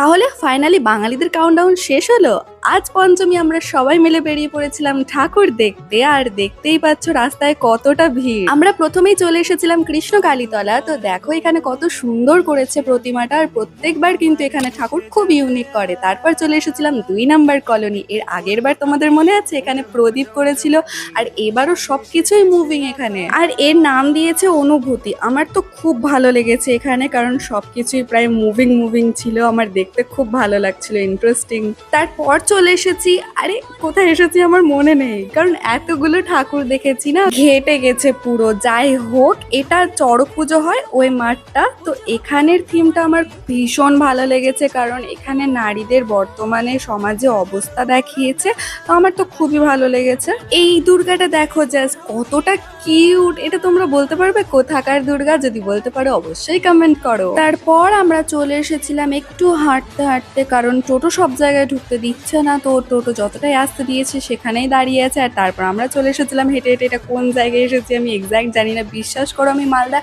তাহলে ফাইনালি বাঙালিদের কাউন্টডাউন শেষ হলো। আজ পঞ্চমী আমরা সবাই মিলে বেরিয়ে পড়েছিলাম ঠাকুর দেখতে, আর দেখতেই পাচ্ছ রাস্তায় কতটা ভিড়। আমরা প্রথমেই চলে এসেছিলাম কৃষ্ণ কালীতলা। তো দেখো এখানে কত সুন্দর করেছে প্রতিমাটা, আর প্রত্যেকবার কিন্তু এখানে ঠাকুর খুব ইউনিক করে। তারপর চলে এসেছিলাম 2 নাম্বার কলোনি। এর আগের বার তোমাদের মনে আছে এখানে প্রদীপ করেছিল, আর এবারও সবকিছুই মুভিং এখানে। আর এর নাম দিয়েছে অনুভূতি। আমার তো খুব ভালো লেগেছে এখানে, কারণ সবকিছুই প্রায় মুভিং ছিল। আমার দেখতে খুব ভালো লাগছিল, ইন্টারেস্টিং। তারপর চলে এসেছি, আরে কোথায় এসেছি আমার মনে নেই, কারণ এতগুলো ঠাকুর দেখেছি না, ঘেটে গেছে পুরো। যাই হোক, এটা চড়ক পুজো হয় ওই মাঠটা। তো এখানের থিমটা আমার ভীষণ ভালো লেগেছে, কারণ এখানে নারীদের বর্তমানে সমাজে অবস্থা দেখিয়েছে। তো আমার তো খুবই ভালো লেগেছে। এই দুর্গাটা দেখো জাস্ট কতটা কিউট। এটা তোমরা বলতে পারবে কোথাকার দুর্গা? যদি বলতে পারো অবশ্যই কমেন্ট করো। তারপর আমরা চলে এসেছিলাম একটু হাঁটতে হাঁটতে, কারণ টোটো সব জায়গায় ঢুকতে দিচ্ছে না। তো টোটো যতটাই আসতে দিয়েছে সেখানেই দাঁড়িয়ে আছে। আর তারপর আমরা চলে এসেছিলাম হেঁটে হেঁটে। এটা কোন জায়গায় এসেছি আমি এক্স্যাক্ট জানি না। বিশ্বাস করো আমি মালদা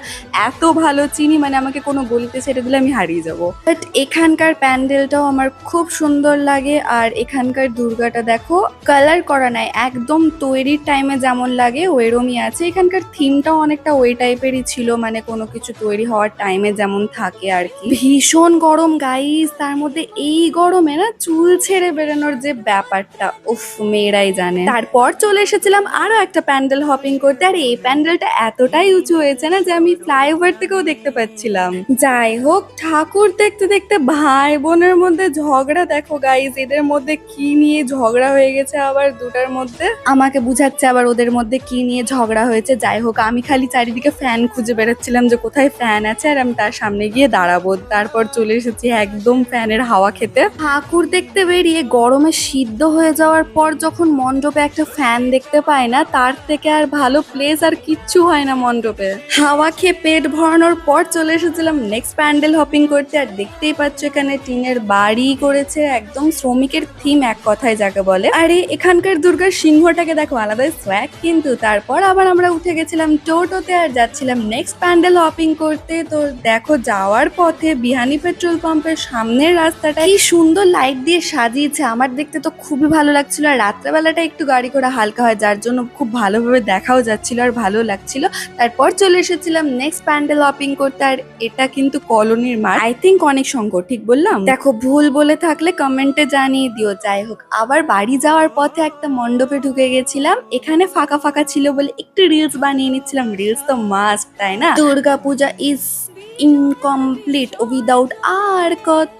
এত ভালো চিনি, মানে আমাকে কোনো গলিতে ছেড়ে দিলে আমি হারিয়ে যাব। বাট এখানকার প্যান্ডেলটাও আমার খুব সুন্দর লাগে। আর এখানকার দুর্গাটা দেখো, কালার করা নাই, একদম তৈরির টাইমে যেমন লাগে ওইরমই আছে। এখানকার থিমটাও অনেকটা ওই টাইপেরই ছিল, মানে কোনো কিছু তৈরি হওয়ার টাইমে যেমন থাকে আর কি। ভীষণ গরম গাইস, তার মধ্যে এই গরমে না চুল ছেড়ে বেরোনোর যে ব্যাপারটা, উফ, মেয়েরাই জানে। তারপর চলে এসেছিলাম আরো একটা প্যান্ডেল হপিং করতে। আর এই প্যান্ডেলটা এতটাই উঁচু হয়েছে না যে আমি ফ্লাইওভার থেকেও দেখতে পাচ্ছিলাম। যাই হোক, ঠাকুর দেখতে দেখতে ভাই বোনের মধ্যে ঝগড়া দেখো গাইস। এদের মধ্যে কি নিয়ে ঝগড়া হয়ে গেছে আবার দুটার মধ্যে, আমাকে বুঝাচ্ছে আবার ওদের মধ্যে কি নিয়ে ঝগড়া হয়েছে। যাই হোক, আমি খালি চারিদিকে ফ্যান খুঁজে বেড়াচ্ছিলাম যে কোথায় ফ্যান আছে, আর আমি তার সামনে গিয়ে দাঁড়াবো। তারপর চলে এসেছি একদম ফ্যানের হাওয়া খেতে। ঠাকুর দেখতে বেরিয়ে গরমে সিদ্ধ হয়ে যাওয়ার পর যখন মণ্ডপে একটা ফ্যান দেখতে পায় না, তার থেকে আর ভালো প্লেস আর কিচ্ছু হয় না মণ্ডপে। হাওয়া খেয়ে পেট ভরানোর পর চলে এসেছিলাম নেক্সট প্যান্ডেল হপিং করতে। আর দেখতেই পাচ্ছ এখানে টিনের বাড়ি করেছে, একদম শ্রমিকের থিম এক কথায় যাকে বলে। আরে এখানকার দুর্গার সিংহটাকে দেখো, আলাদাই সোয়াগ কিন্তু। তারপর আবার আমরা উঠে গেছিলাম টোটোতে আর যাচ্ছিলাম নেক্সট প্যান্ডেল হপিং করতে। তো দেখো যাওয়ার পথে বিহানি পেট্রোল পাম্পের সামনের রাস্তাটা কি সুন্দর লাইট দিয়ে সাজিয়েছে, আমার দেখতে তো খুবই ভালো লাগছিল। আর রাত্রেবেলাটা একটু গাড়ি ঘোড়া হালকা হয়, যার জন্য খুব ভালোভাবে দেখাও যাচ্ছিল আর ভালো লাগছিল। তারপর চলে এসেছিলাম নেক্সট প্যান্ডেল হপিং করতে। আর এটা কিন্তু কলোনির মাঠ, আই থিঙ্ক অনেক সংখ্য, ঠিক বললাম? দেখো ভুল বলে থাকলে কমেন্টে জানিয়ে দিও। যাই হোক, আবার বাড়ি যাওয়ার পথে একটা মণ্ডপে ঢুকে গেছিলাম। এখানে ফাঁকা ফাঁকা ছিল বলে একটু রিলস বানিয়ে নিচ্ছিলাম। রিলস তো মাস্ট, তাই না? দুর্গা পূজা ইজ ইনকমপ্লিট উইদাউট আর কত